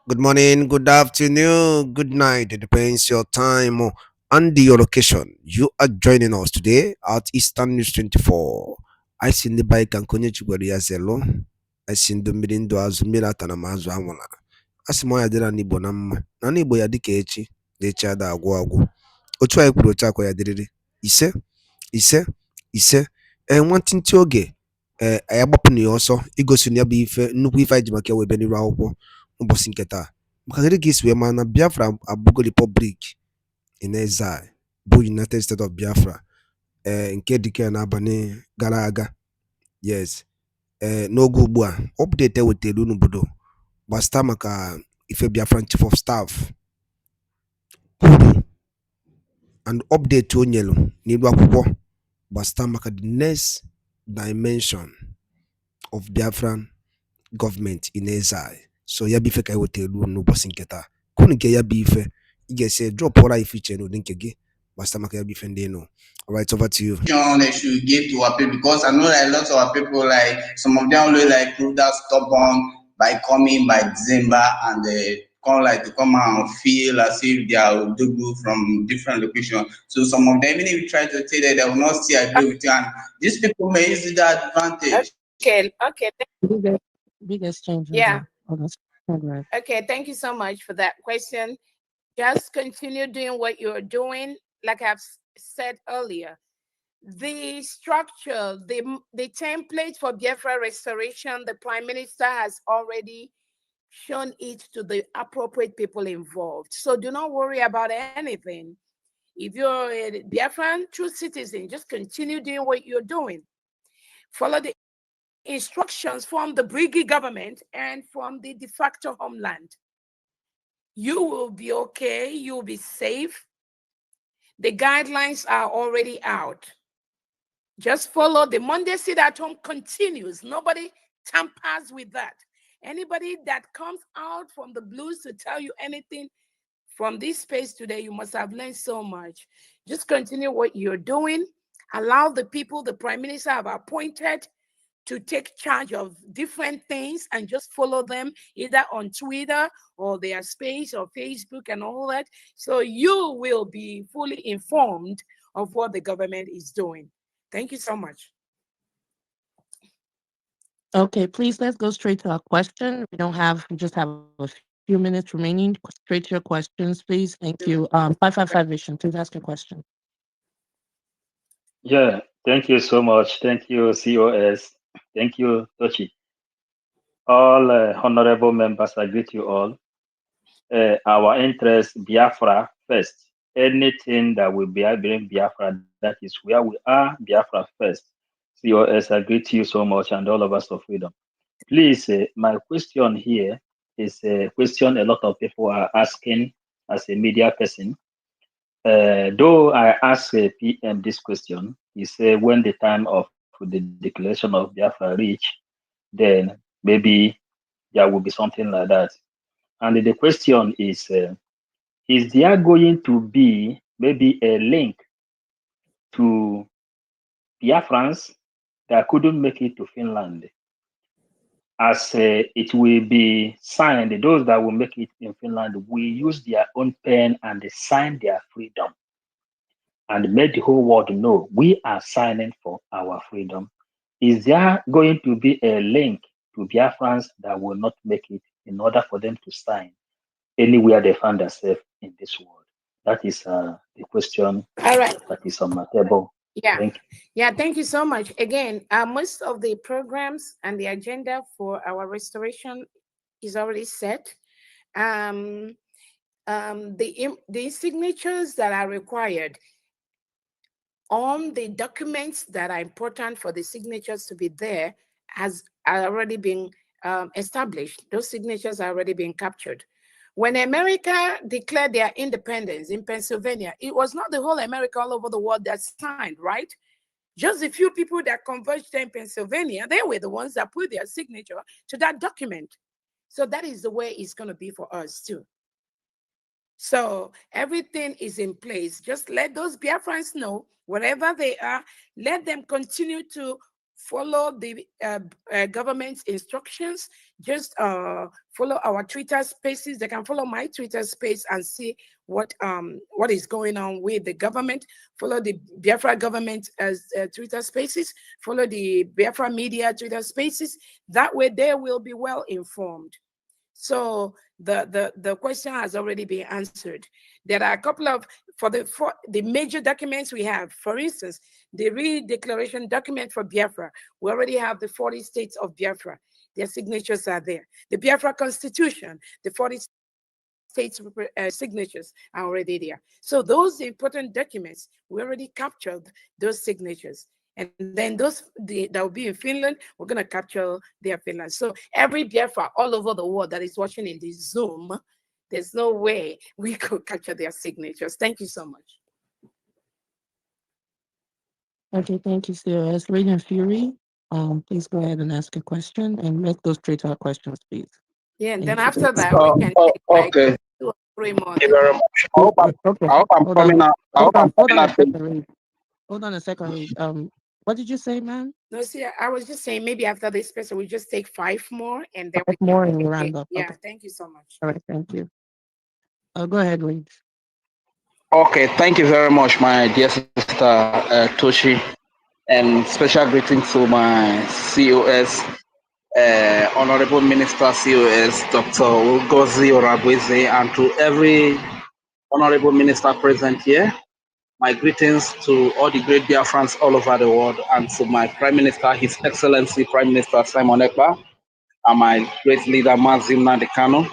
Good morning, good afternoon, good night. It depends your time and your location. You are joining us today at Eastern News 24. I seen the bike and konye chugwari ya zelo. I seen the middle azumira tanamazu amona. Asimo ya dira nibo na mma. Na nibo ya dike echi. Dechi ada agwụ agwụ. Otu anyị kwuru otu akwa ya dịrịrị. Ise, ise, ise. Nwantịntị oge anyị agbapụ na ya ọsọ igosi na ya bụ ife nnukwu ife anyị ji maka ya wee bịa n'iru akwụkwọ ụbọchị nke taa maka gịnị ka isi wee mara na Biafra abụgo republic in exile bụ United States of Biafra nke dike n'abalị gara aga. Yes, n'oge ugbu a update ewetara unu obodo gbasịta maka ife Biafran chief of staff kwuru and update o nyelu n'iru akwụkwọ gbasịta maka the next dimension of Biafran government in exile. So ya bụ ife ka ewetara unu n'ụbọchị nke taa kunu nke ya bụ ife ị ga-esi drop ọra ife iche n'ụdị nke gị gbasịta maka ya bụ ife ndị nọ. All right, over to you. They should give to our people, because I know that lots of our people, like some of them only like prove that stubborn by coming by December, and they come like to come out and feel as if they are Odugu from different locations. So some of them, even if you try to say that, they will not still agree with you, and these people may use that advantage. Okay. Biggest change. Yeah. Right. Okay, thank you so much for that question. Just continue doing what you're doing. Like I've said earlier, the structure, the template for Biafra restoration, the Prime Minister has already shown it to the appropriate people involved. So do not worry about anything. If you're a Biafran true citizen, just continue doing what you're doing. Follow the instructions from the Brigade government and from the de facto homeland. You will be okay. You'll be safe. The guidelines are already out. Just follow. The Monday sit at home continues. Nobody tampers with that. Anybody that comes out from the blues to tell you anything from this space today, you must have learned so much. Just continue what you're doing. Allow the people the Prime Minister have appointed to take charge of different things, and just follow them either on Twitter or their space or Facebook and all that. So you will be fully informed of what the government is doing. Thank you so much. Okay, please, let's go straight to our question. We just have a few minutes remaining. Straight to your questions, please. Thank you. 555 Vision, please ask your question. Yeah, thank you so much. Thank you, COS. Thank you, Tochi. All honorable members, I greet you all. Our interest, Biafra first. Anything that will bring Biafra, that is where we are, Biafra first. COS, I greet you so much, and all of us of freedom. Please, my question here is a question a lot of people are asking as a media person. Though I asked PM this question, he said when the time of the declaration of Biafra reach, then maybe there will be something like that. And the question is there going to be maybe a link to Biafrans that couldn't make it to Finland? As it will be signed, those that will make it in Finland will use their own pen and they sign their freedom and make the whole world know we are signing for our freedom. Is there going to be a link to Biafrans that will not make it in order for them to sign anywhere they find themselves in this world? That is the question. All right. That is on my table. Yeah. Thank you so much. Again, most of the programs and the agenda for our restoration is already set. The signatures that are required on the documents that are important for the signatures to be there are already been established. Those signatures are already being captured. When America declared their independence in Pennsylvania, it was not the whole America all over the world that signed, right? Just a few people that converged in Pennsylvania, they were the ones that put their signature to that document. So that is the way it's going to be for us too. So everything is in place. Just let those Biafrans know, wherever they are, let them continue to follow the government's instructions. Just follow our Twitter spaces. They can follow my Twitter space and see what is going on with the government. Follow the Biafra government as Twitter spaces. Follow the Biafra media Twitter spaces. That way they will be well informed. So the question has already been answered. There are a couple of, for the major documents we have, for instance, the re-declaration document for Biafra. We already have the 40 states of Biafra. Their signatures are there. The Biafra Constitution, the 40 states signatures are already there. So those important documents, we already captured those signatures. And then those that will be in Finland, we're going to capture their Finland. So every Biafra all over the world that is watching in this Zoom, there's no way we could capture their signatures. Thank you so much. Okay, thank you, COS. Radiant Fury, please go ahead and ask a question, and let's go straight to our questions, please. Yeah, and Thank then you. after that, we can take like Okay. 2 or 3 more. Thank you very much. Okay. I hope I'm Hold coming on. out. I hope I'm Hold coming on a out. second, Reed. Hold on a second, Reed. What did you say, ma'am? No, see, I was just saying maybe after this person, we just take 5 more and then 5 we more can and we take round it. up. Yeah, Okay. thank you so much. All right, thank you. Go ahead, Reed. Okay, thank you very much, my dear sister Toshi, and special greeting to my COS, Honorable Minister COS, Dr. Ugozi Oragweze, and to every Honorable Minister present here. My greetings to all the great Biafrans all over the world, and to my Prime Minister, His Excellency Prime Minister Simon Ekpa, and my great leader Mazim Nadekano.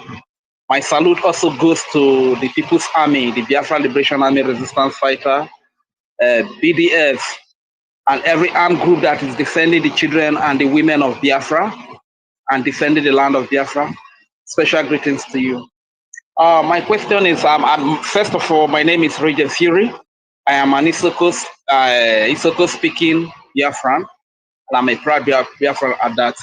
My salute also goes to the People's Army, the Biafra Liberation Army Resistance Fighter, BDF, and every armed group that is defending the children and the women of Biafra and defending the land of Biafra. Special greetings to you. My question is, first of all, my name is Regent Fury. I am an Isoko speaking Biafran, and I'm a proud Biafran at that.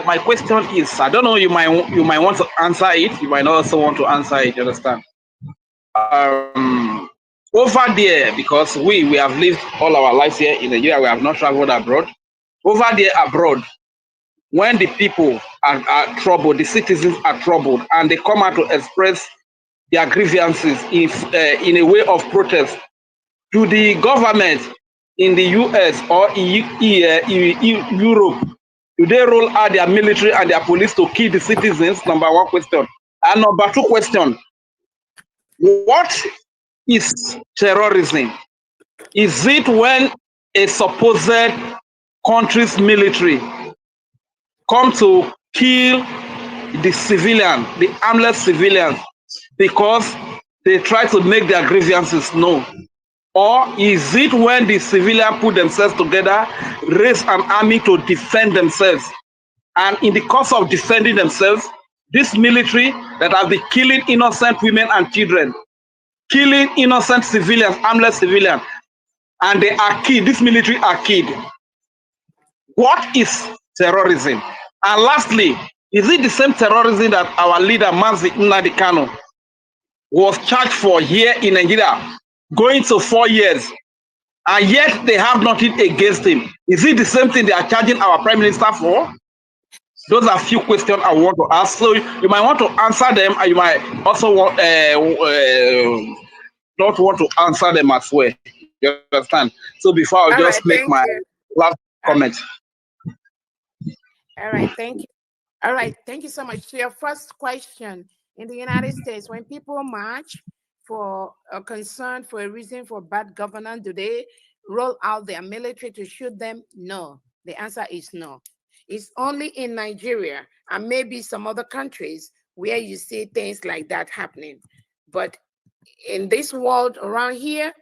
My question is, I don't know, you might want to answer it. You might also want to answer it. You understand? Over there, because we have lived all our lives here in Nigeria, we have not traveled abroad. Over there abroad, when the people are troubled, the citizens are troubled, and they come out to express their grievances in a way of protest, do the government in the US or in Europe, do they roll out their military and their police to kill the citizens? Number one question. And number two question, what is terrorism? Is it when a supposed country's military come to kill the civilian, the armless civilians, because they try to make their grievances known? Or is it when the civilians put themselves together, raise an army to defend themselves? And in the course of defending themselves, this military that have been killing innocent women and children, killing innocent civilians, armless civilians, and they are killed, this military are killed. What is terrorism? And lastly, is it the same terrorism that our leader, Mazi Nnamdi Kanu, was charged for here in Nigeria, going to 4 years, and yet they have nothing against him? Is it the same thing they are charging our Prime Minister for? Those are a few questions I want to ask. So you might want to answer them, and you might also want, not want to answer them as well. You understand? So before I All just right, make thank my you. last comment. All right, thank you. All right, thank you so much. So your first question, in the United States, when people march for a concern, for a reason, for bad governance, do they roll out their military to shoot them? No. The answer is no. It's only in Nigeria and maybe some other countries where you see things like that happening. But in this world around here,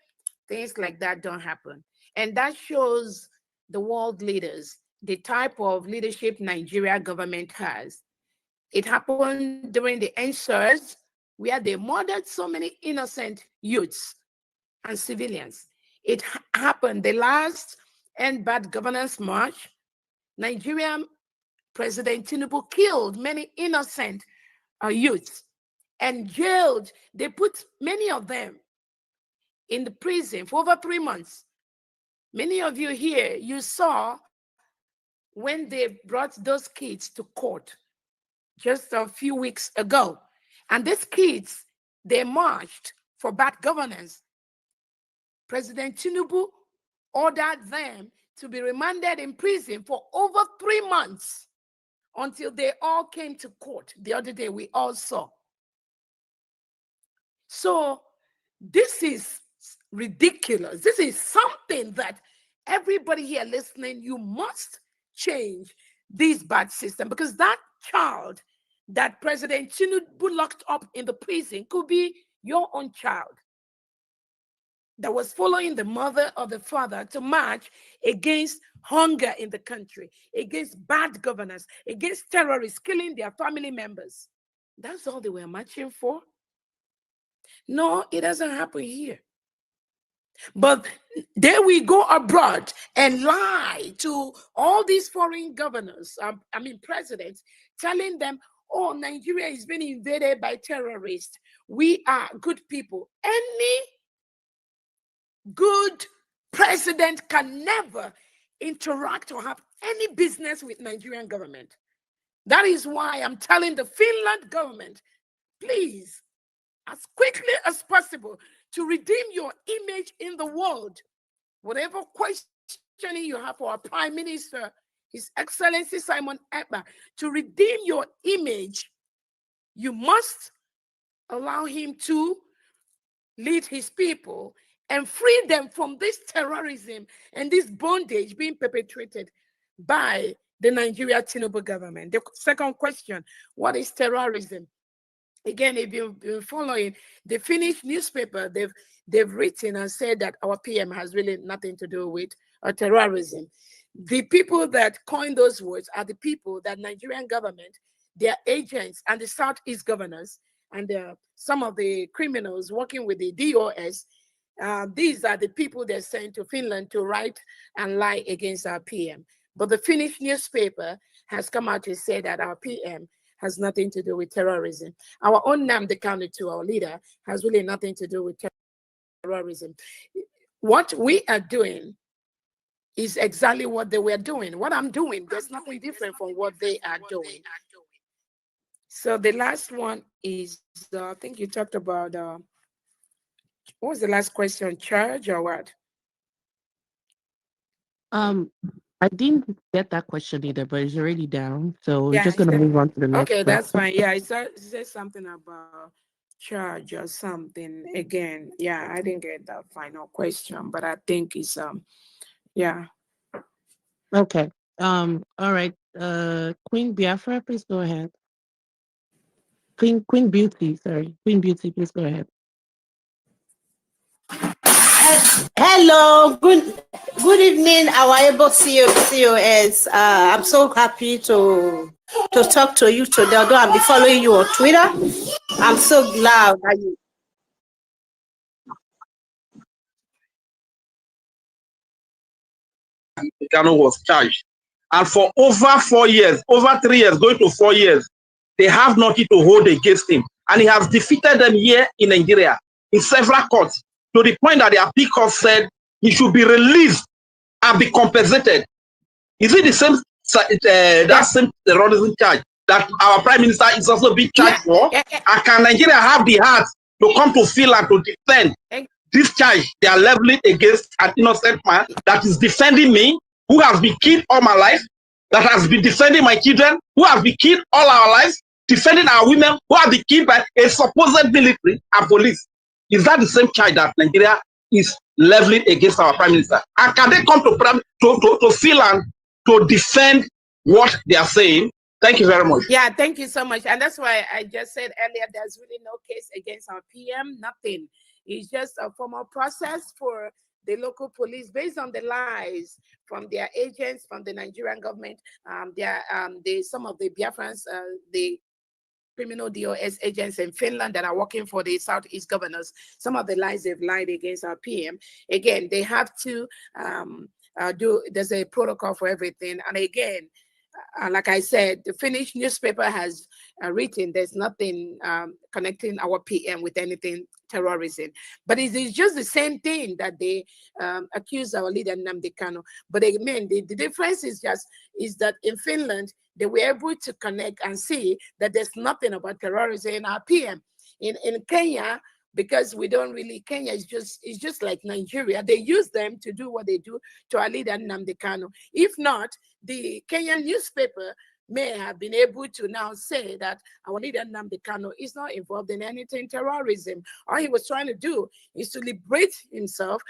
things like that don't happen. And that shows the world leaders the type of leadership Nigeria government has. It happened during the NSARS, where they murdered so many innocent youths and civilians. It happened the last End Bad Governance March. Nigerian President Tinubu killed many innocent youths and jailed. They put many of them in the prison for over 3 months. Many of you here, you saw when they brought those kids to court just a few weeks ago. And these kids, they marched for bad governance. President Tinubu ordered them to be remanded in prison for over 3 months until they all came to court. The other day, we all saw. So this is ridiculous. This is something that everybody here listening, you must change this bad system, because that child that President Tinubu locked up in the prison could be your own child that was following the mother or the father to march against hunger in the country, against bad governance, against terrorists killing their family members. That's all they were marching for. No, it doesn't happen here. But there we go abroad and lie to all these foreign governors, presidents, telling them, oh, Nigeria is being invaded by terrorists. We are good people. Any good president can never interact or have any business with Nigerian government. That is why I'm telling the Finland government, please, as quickly as possible, to redeem your image in the world. Whatever questioning you have for our Prime Minister, His Excellency Simon Ekpa, to redeem your image, you must allow him to lead his people and free them from this terrorism and this bondage being perpetrated by the Nigeria Tinubu government. The second question, what is terrorism? Again, if you've been following the Finnish newspaper, they've written and said that our PM has really nothing to do with terrorism. The people that coined those words are the people that Nigerian government, their agents and the Southeast governors, and some of the criminals working with the DOS, these are the people they're sent to Finland to write and lie against our PM. But the Finnish newspaper has come out to say that our PM has nothing to do with terrorism. Our own Nnamdi Kanu, our leader, has really nothing to do with terrorism. What we are doing is exactly what they were doing. What I'm doing, there's nothing different from what they are doing. So the last one is, I think you talked about, what was the last question, charge or what? I didn't get that question either, but it's already down. So we're just going to move on to the next Okay, that's question. fine. Yeah, it says something about charge or something. Again, yeah, I didn't get that final question, but I think it's, yeah. Okay. All right. Queen Biafra, please go ahead. Queen Beauty, sorry. Queen Beauty, please go ahead. Hello, good evening, our able COS. I'm so happy to talk to you today, although I'll be following you on Twitter. I'm so glad that you. Kanu was charged. And for over 4 years, over 3 years, going to 4 years, they have nothing to hold against him. And he has defeated them here in Nigeria in several courts, to the point that the appeal court said he should be released and be compensated. Is it the same that same terrorism charge that our Prime Minister is also being charged for? And can Nigeria have the heart to come to Finland to defend this charge they are leveling against an innocent man that is defending me, who has been killed all my life, that has been defending my children, who has been killed all our lives, defending our women, who have been killed by a supposed military and police? Is that the same charge that Nigeria is leveling against our Prime Minister? And can they come to Finland to defend what they are saying? Thank you very much. Yeah, thank you so much. And that's why I just said earlier, there's really no case against our PM, nothing. It's just a formal process for the local police based on the lies from their agents, from the Nigerian government, some of the Biafrans, the criminal DOS agents in Finland that are working for the Southeast governors, some of the lies they've lied against our PM. Again, they have to there's a protocol for everything. And again, like I said, the Finnish newspaper has written there's nothing connecting our PM with anything terrorism. But it is just the same thing that they accuse our leader Nnamdi Kanu. But again, the difference is that in Finland, they were able to connect and see that there's nothing about terrorism in our PM. In Kenya, because we don't really, Kenya is just like Nigeria. They use them to do what they do to our leader Nnamdi Kanu. If not, the Kenyan newspaper may have been able to now say that our leader Nnamdi Kanu is not involved in anything terrorism. All he was trying to do is to liberate himself,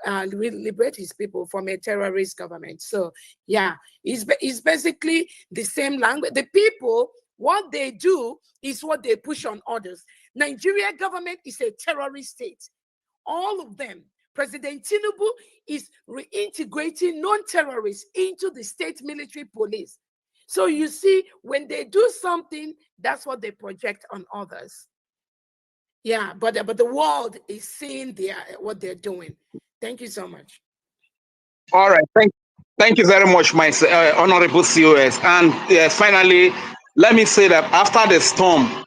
liberate his people from a terrorist government. So yeah, it's basically the same language. The people, what they do is what they push on others. Nigeria government is a terrorist state. All of them. President Tinubu is reintegrating non-terrorists into the state military police. So you see, when they do something, that's what they project on others. Yeah, but the world is seeing what they're doing. Thank you so much. All right, thank you very much, my honorable COS. And finally, let me say that after the storm,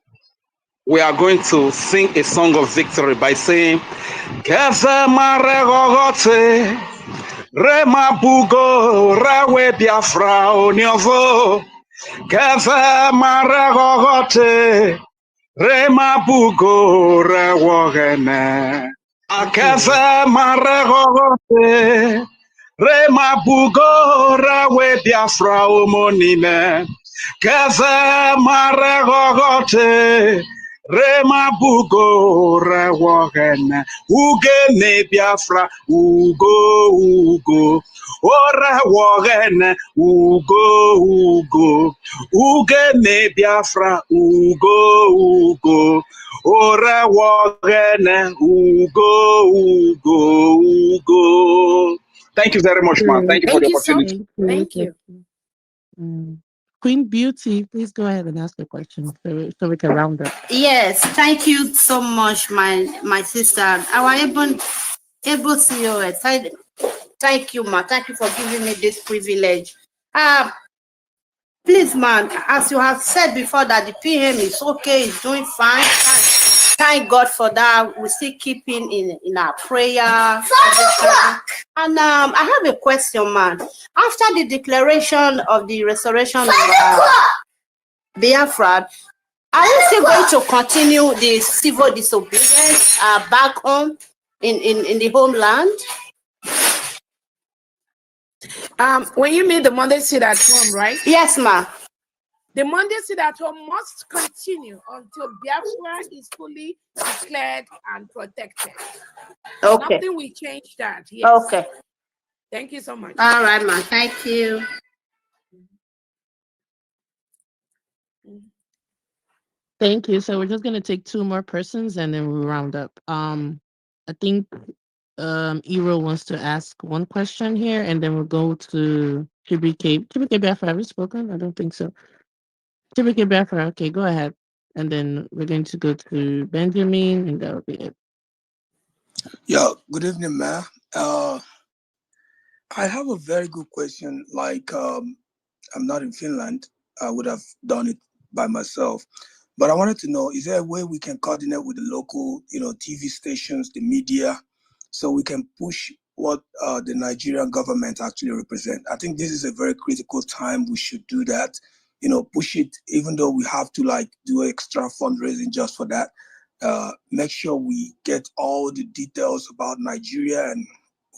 we are going to sing a song of victory by saying, Keze maregogote, rema bugo, rawe biafra onyovo. Keze maregogote, rema bugo, rewogene. Keze maregogote, rema bugo, rawe biafra omonime. Keze maregogote, Rema bugo rewogene, ugene biafra, ugo, ora wogene, ugo, ugene biafra, ugo, ora wogene, ugo. Thank you very much, man. Thank you for the opportunity. Thank you. Queen Beauty, please go ahead and ask your question so we can round up. Yes, thank you so much, my sister. Our able COS. Thank you, ma. Thank you for giving me this privilege. Please, man, as you have said before that the PM is okay, is doing fine. Thank God for that. We still keeping in our prayer. And I have a question, man. After the declaration of the restoration of Biafra, are you still going to continue the civil disobedience back home in the homeland? When you mean the Monday sit at home, right? Yes, ma. The Monday sit at home must continue until Biafra is fully declared and protected. Okay. Nothing will change that. Yes. Okay. Thank you so much. All right, ma. Thank you. Thank you. So we're just going to take two more persons and then we'll round up. I think Iro wants to ask one question here and then we'll go to Chibike. Chibike Biafra, have you spoken? I don't think so. Chibike Biafra, okay, go ahead. And then we're going to go to Benjamin and that'll be it. Yeah, good evening, man. I have a very good question. Like, I'm not in Finland. I would have done it by myself. But I wanted to know, is there a way we can coordinate with the local, TV stations, the media, so we can push what the Nigerian government actually represent? I think this is a very critical time. We should do that, push it, even though we have to do extra fundraising just for that. Make sure we get all the details about Nigeria and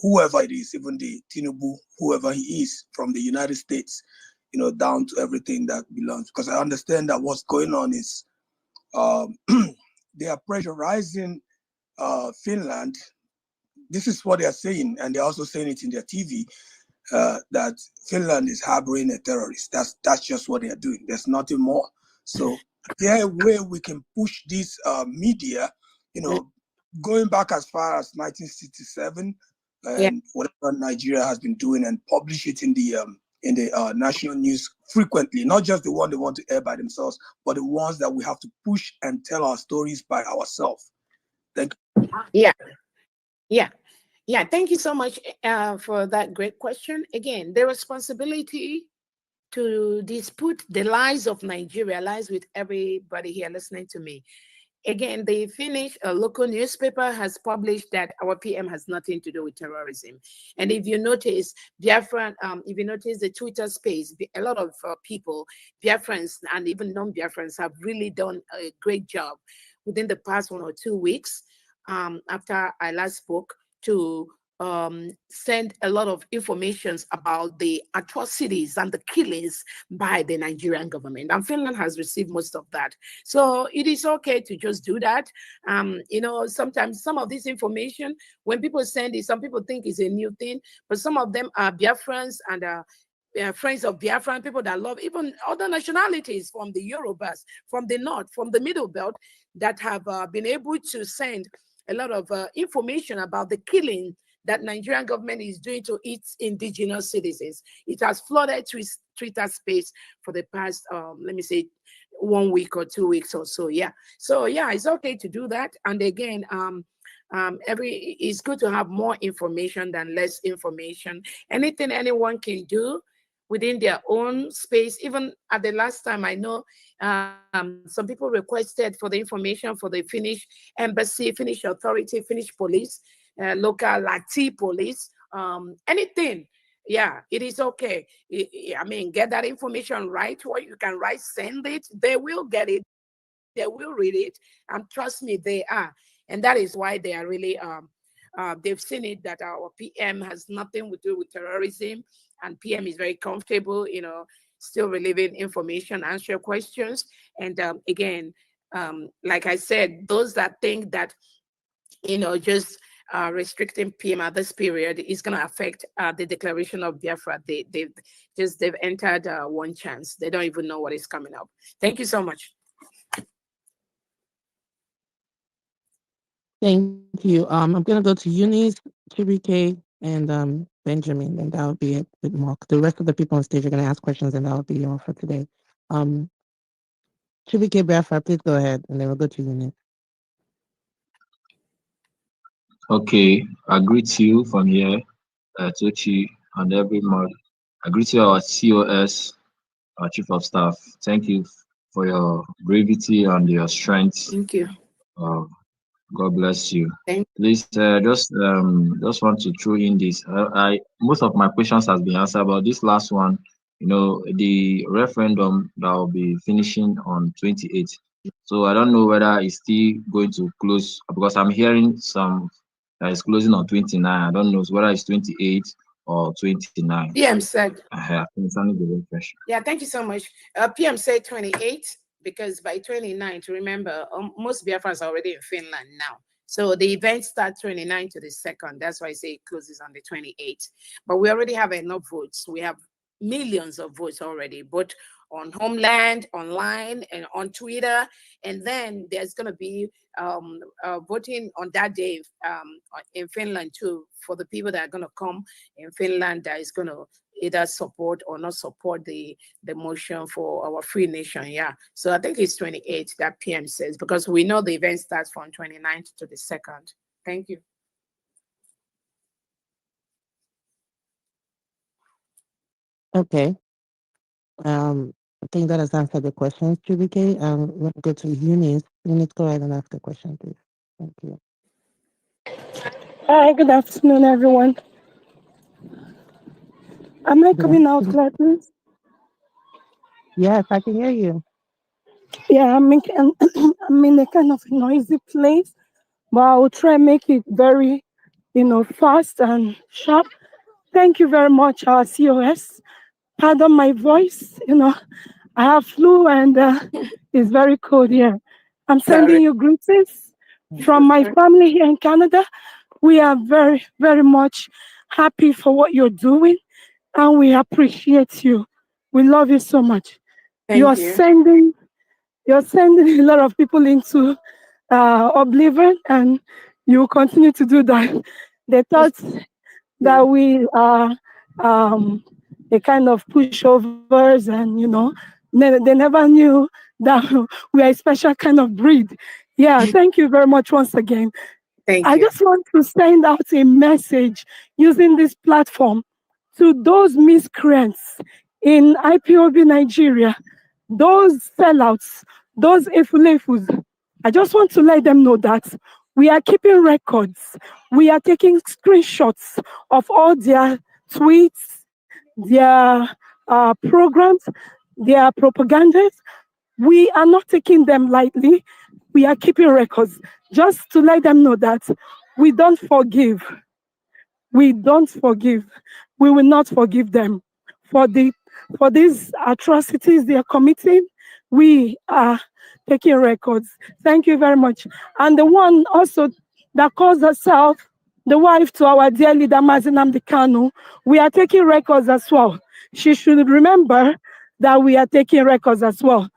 whoever it is, even the Tinubu, whoever he is from the United States, down to everything that belongs. Because I understand that what's going on is they are pressurizing Finland. This is what they are saying, and they're also saying it in their TV, that Finland is harboring a terrorist. That's just what they are doing. There's nothing more. So there a way we can push this media, going back as far as 1967 and whatever Nigeria has been doing, and publish it in the national news frequently, not just the one they want to air by themselves, but the ones that we have to push and tell our stories by ourselves. Thank you. Yeah. Thank you so much for that great question. Again, the responsibility dispute the lies of Nigeria, lies with everybody here listening to me. Again, the Finnish local newspaper has published that our PM has nothing to do with terrorism. And if you notice, Biafran, if you notice the Twitter space, a lot of people, Biafrans and even non-Biafrans, have really done a great job within the past 1 or 2 weeks after I last spoke to send a lot of information about the atrocities and the killings by the Nigerian government. And Finland has received most of that. So it is okay to just do that. You know, sometimes some of this information, when people send it, some people think it's a new thing, but some of them are Biafrans and friends of Biafra, people that love even other nationalities from the Yorubas, from the north, from the middle belt, that have been able to send a lot of information about the killing that Nigerian government is doing to its indigenous citizens. It has flooded Twitter space for the past, let me say, 1 week or 2 weeks or so. Yeah. So yeah, it's okay to do that. And again, it's good to have more information than less information. Anything anyone can do within their own space. Even at the last time, I know some people requested for the information for the Finnish embassy, Finnish authority, Finnish police, local Lati police, anything. Yeah, it is okay. I mean, get that information right, or you can write, send it. They will get it. They will read it. And trust me, they are. And that is why they are really, they've seen it that our PM has nothing to do with terrorism. And PM is very comfortable, you know, still relevant information, answer questions. And again, like I said, those that think that, you know, just restricting PM at this period is going to affect the declaration of Biafra. They've entered one chance. They don't even know what is coming up. Thank you so much. Thank you. I'm going to go to Eunice, Chibike, and Benjamin, and that'll be it with Mark. The rest of the people on stage are going to ask questions, and that'll be all for today. Chibike Biafra, please go ahead, and then we'll go to Eunice. Okay, I greet you from here, Tochi, and everyone. I greet you, our COS, our Chief of Staff. Thank you for your bravery and your strength. Thank you. God bless you. Please, just want to throw in this. Most of my questions has been answered, but this last one, you know, the referendum that will be finishing on 28th. So I don't know whether it's still going to close, because I'm hearing some that is closing on 29. I don't know whether it's 28 or 29. PM said. Yeah, thank you so much. PM said 28. Because by 29th, remember, most Biafrans are already in Finland now. So the event starts 29th to the 2nd. That's why I say it closes on the 28th. But we already have enough votes. We have millions of votes already, both on Homeland, online, and on Twitter. And then there's going to be voting on that day in Finland too, for the people that are going to come in Finland that is going to either support or not support the motion for our free nation. Yeah. So I think it's 28 that PM says, because we know the event starts from 29th to the 2nd. Thank you. Okay. I think that has answered the questions, Chibike. We'll go to Eunice. Eunice, go ahead and ask the question, please. Thank you. Hi, good afternoon, everyone. Am I coming out clear, please? Yes, I can hear you. Yeah, I'm in a kind of noisy place, but I will try and make it very, fast and sharp. Thank you very much, our COS. Pardon my voice, I have flu and it's very cold here. I'm sending you greetings from my family here in Canada. We are very, very much happy for what you're doing, and we appreciate you. We love you so much. You're sending a lot of people into oblivion, and you continue to do that. They thought that we are a kind of pushovers, and they never knew that we are a special kind of breed. Yeah, thank you very much once again. I just want to send out a message using this platform to those miscreants in IPOB Nigeria, those sellouts, those ifulefus, I just want to let them know that we are keeping records. We are taking screenshots of all their tweets, their programs, their propagandas. We are not taking them lightly. We are keeping records just to let them know that we don't forgive. We don't forgive. We will not forgive them for these atrocities they are committing. We are taking records. Thank you very much. And the one also that calls herself the wife to our dear leader Mazinam Kanu, we are taking records as well. She should remember that we are taking records as well.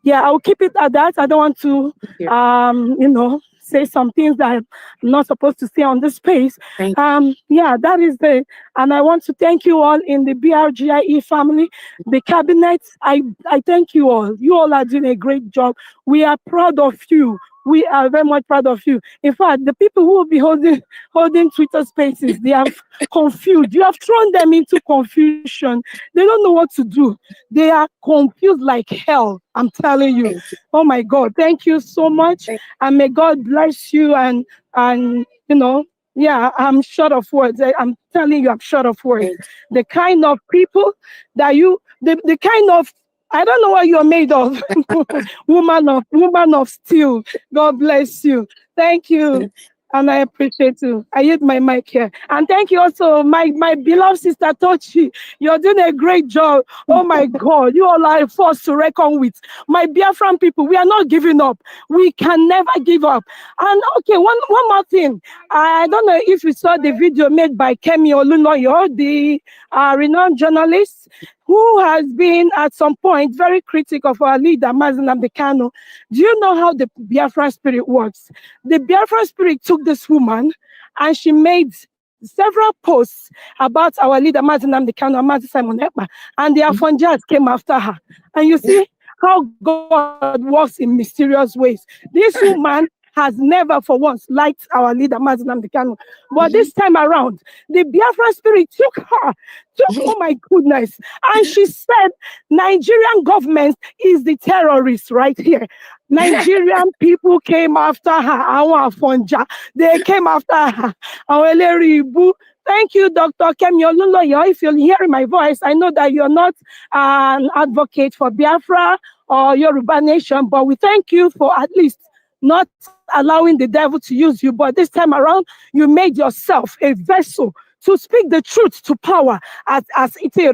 Yeah, I'll keep it at that. I don't want to, say some things that I'm not supposed to say on this space. Yeah, that is the, and I want to thank you all in the BRGIE family, the cabinet. I thank you all. You all are doing a great job. We are proud of you. We are very much proud of you. In fact, the people who will be holding Twitter spaces, they are confused. You have thrown them into confusion. They don't know what to do. They are confused like hell. I'm telling you. Oh my God. Thank you so much. And may God bless you. And yeah, I'm short of words. I'm telling you, I'm short of words. The kind of people that the kind of, I don't know what you're made of. woman of steel. God bless you. Thank you. And I appreciate you. I hit my mic here. And thank you also, my beloved sister Tochi. You're doing a great job. Oh my God. You all are a force to reckon with. My Biafran people, we are not giving up. We can never give up. And okay, one more thing. I don't know if you saw the video made by Kemi Olunoyo, the renowned journalist, who has been at some point very critical of our leader, Mazinam Kanu. Do you know how the Biafra spirit works? The Biafra spirit took this woman and she made several posts about our leader, Mazinam Kanu and Mazi Simon Ekpa, and the Afonjas came after her. And you see how God works in mysterious ways. This woman has never for once liked our leader, Mazinam Kanu. But this time around, the Biafra spirit took her, oh my goodness. And she said, Nigerian government is the terrorist right here. Nigerian people came after her. Our Fonja, they came after her. Our Leribu. Thank you, Dr. Kemi Oluloyo. If you're hearing my voice, I know that you're not an advocate for Biafra or Yoruba Nation, but we thank you for at least not allowing the devil to use you. But this time around, you made yourself a vessel to speak the truth to power as it is.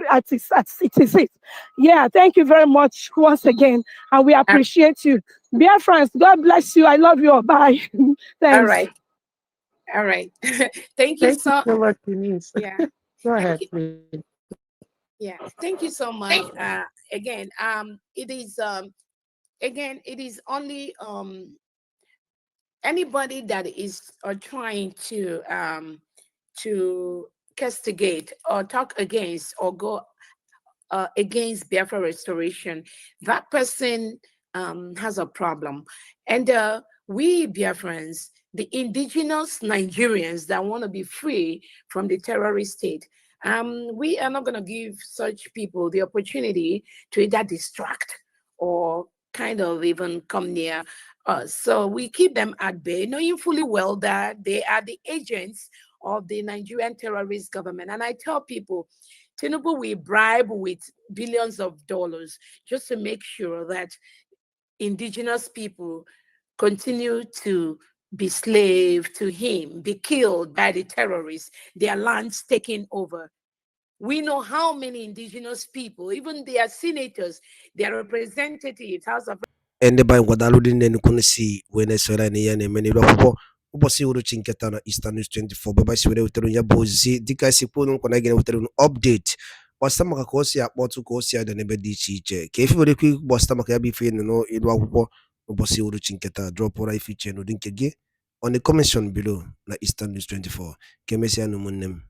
Yeah, thank you very much once again. And we appreciate you. Biafrans, God bless you. I love you. Bye. Thanks. All right. Thank you so much, Denise. Yeah. Go ahead, please. Yeah. Thank you so much. Again, it is only anybody that is trying to castigate or talk against or go against Biafra restoration, that person has a problem. And we Biafrans, the indigenous Nigerians that want to be free from the terrorist state, we are not going to give such people the opportunity to either distract or kind of even come near us. So we keep them at bay, knowing fully well that they are the agents of the Nigerian terrorist government. And I tell people, Tinubu will bribe with billions of dollars just to make sure that indigenous people continue to be slave to him, be killed by the terrorists, their lands taken over. We know how many indigenous people, even their senators, their representatives, House of ende bay wadalu dinde ni kunisi Venezuela ni yane meni lopo upo si uru chinketa na Eastern News 24 baba si wele uteru ya bozi dika si punu kona gene uteru update basta maka kosi ya botu kosi ya dane bedi chiche kefi wele kui basta maka ya bifi no idwa upo upo si uru chinketa drop ora ifi chenu dinke ge on the comment below na Eastern News 24 kemesi anu munnem